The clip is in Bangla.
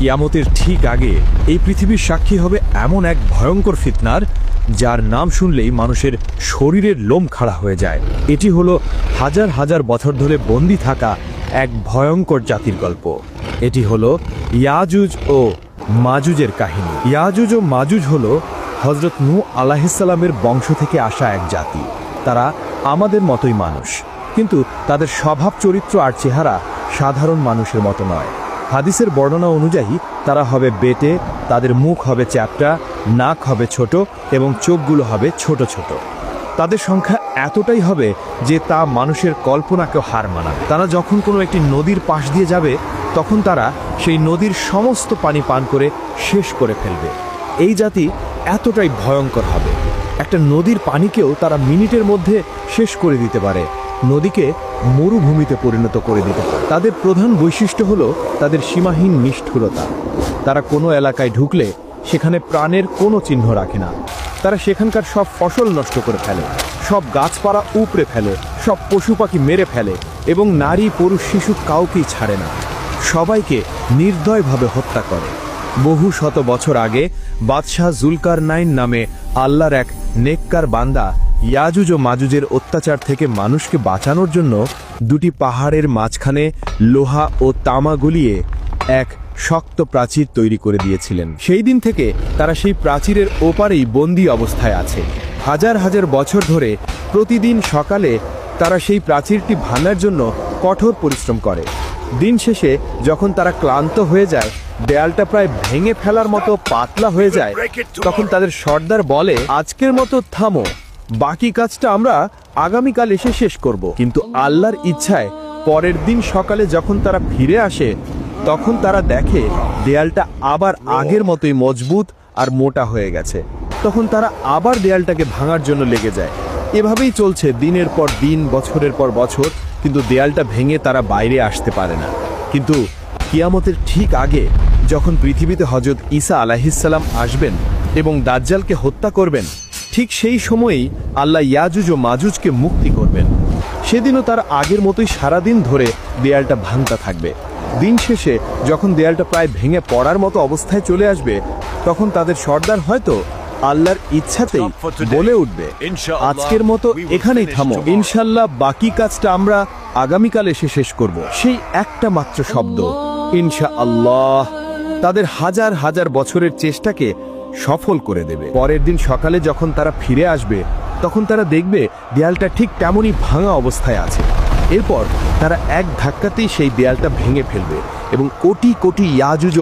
কিয়ামতের ঠিক আগে এই পৃথিবীর সাক্ষী হবে এমন এক ভয়ঙ্কর ফিতনার, যার নাম শুনলেই মানুষের শরীরের লোম খাড়া হয়ে যায়। এটি হলো হাজার হাজার বছর ধরে বন্দী থাকা এক ভয়ঙ্কর জাতির গল্প। এটি হলো ইয়াজুজ ও মাজুজের কাহিনী। ইয়াজুজ ও মাজুজ হলো হযরত নূহ আলাইহিসসালামের বংশ থেকে আসা এক জাতি। তারা আমাদের মতোই মানুষ, কিন্তু তাদের স্বভাব চরিত্র আর চেহারা সাধারণ মানুষের মতো নয়। হাদিসের বর্ণনা অনুযায়ী তারা হবে বেটে, তাদের মুখ হবে চ্যাপ্টা, নাক হবে ছোট এবং চোখগুলো হবে ছোট ছোট। তাদের সংখ্যা এতটাই হবে যে তা মানুষের কল্পনাকেও হার মানাবে। তারা যখন কোনো একটি নদীর পাশ দিয়ে যাবে, তখন তারা সেই নদীর সমস্ত পানি পান করে শেষ করে ফেলবে। এই জাতি এতটাই ভয়ঙ্কর হবে, একটা নদীর পানিকেও তারা মিনিটের মধ্যে শেষ করে দিতে পারে, নদীকে মরুভূমিতে পরিণত করে দিতে পারে। তাদের প্রধান বৈশিষ্ট্য হলো তাদের সীমাহীন নিষ্ঠুরতা। তারা কোনো এলাকায় ঢুকলে সেখানে প্রাণের কোনো চিহ্ন রাখে না। তারা সেখানকার সব ফসল নষ্ট করে ফেলে, সব গাছপালা উপড়ে ফেলে, সব পশু পাখি মেরে ফেলে এবং নারী পুরুষ শিশু কাউকেই ছাড়ে না। সবাইকে নির্দয়ভাবে হত্যা করে। বহু শত বছর আগে বাদশাহ জুলকারনাইন নামে আল্লাহর এক নেককার বান্দা ইয়াজুজ ও মাজুজের অত্যাচার থেকে মানুষকে বাঁচানোর জন্য দুটি পাহাড়ের মাঝখানে লোহা ও তামা গলিয়ে এক শক্ত প্রাচীর তৈরি করে দিয়েছিলেন। সেই দিন থেকে তারা সেই প্রাচীরের ওপারেই বন্দী অবস্থায় আছে। হাজার হাজার বছর ধরে প্রতিদিন সকালে তারা সেই প্রাচীরটি ভাঙার জন্য কঠোর পরিশ্রম করে। দিন শেষে যখন তারা ক্লান্ত হয়ে যায়, দেয়ালটা প্রায় ভেঙে ফেলার মতো পাতলা হয়ে যায়, তখন তাদের সর্দার বলে, আজকের মতো থামো, বাকি কাজটা আমরা আগামীকাল এসে শেষ করব। কিন্তু আল্লাহর ইচ্ছায় পরের দিন সকালে যখন তারা ফিরে আসে, তখন তারা দেখে দেয়ালটা আবার আগের মতোই মজবুত আর মোটা হয়ে গেছে। তখন তারা আবার দেয়ালটাকে ভাঙার জন্য লেগে যায়। এভাবেই চলছে দিনের পর দিন, বছরের পর বছর, কিন্তু দেয়ালটা ভেঙে তারা বাইরে আসতে পারে না। কিন্তু কিয়ামতের ঠিক আগে যখন পৃথিবীতে হযরত ঈসা আলাইহিসসালাম আসবেন এবং দাজ্জালকে হত্যা করবেন, ঠিক সেই সময়েই আল্লাহ ইয়াজুজ ও মাজুজকে মুক্তি করবেন। সেদিনও তার আগের মতোই সারাদিন ধরে দেয়ালটা ভাঙতে থাকবে। দিন শেষে যখন দেয়ালটা প্রায় ভেঙে পড়ার মতো অবস্থায় চলে আসবে, তখন তাদের সর্দার হয়তো আল্লাহর ইচ্ছাতেই বলে উঠবে, আজকের মতো এখানেই থামো, ইনশাল্লাহ বাকি কাজটা আমরা আগামীকাল এসে শেষ করব। সেই একটা মাত্র শব্দ ইনশাআল্লাহ তাদের হাজার হাজার বছরের চেষ্টাকে সফল করে দেবে। পরের দিন সকালে যখন তারা ফিরে আসবে, তখন তারা দেখবে দেয়ালটা ঠিক তেমনই ভাঙা অবস্থায় আছে। এরপর তারা এক ধাক্কাতেই সেই দেয়ালটা ভেঙে ফেলবে এবং কোটি কোটি ইয়াজুজ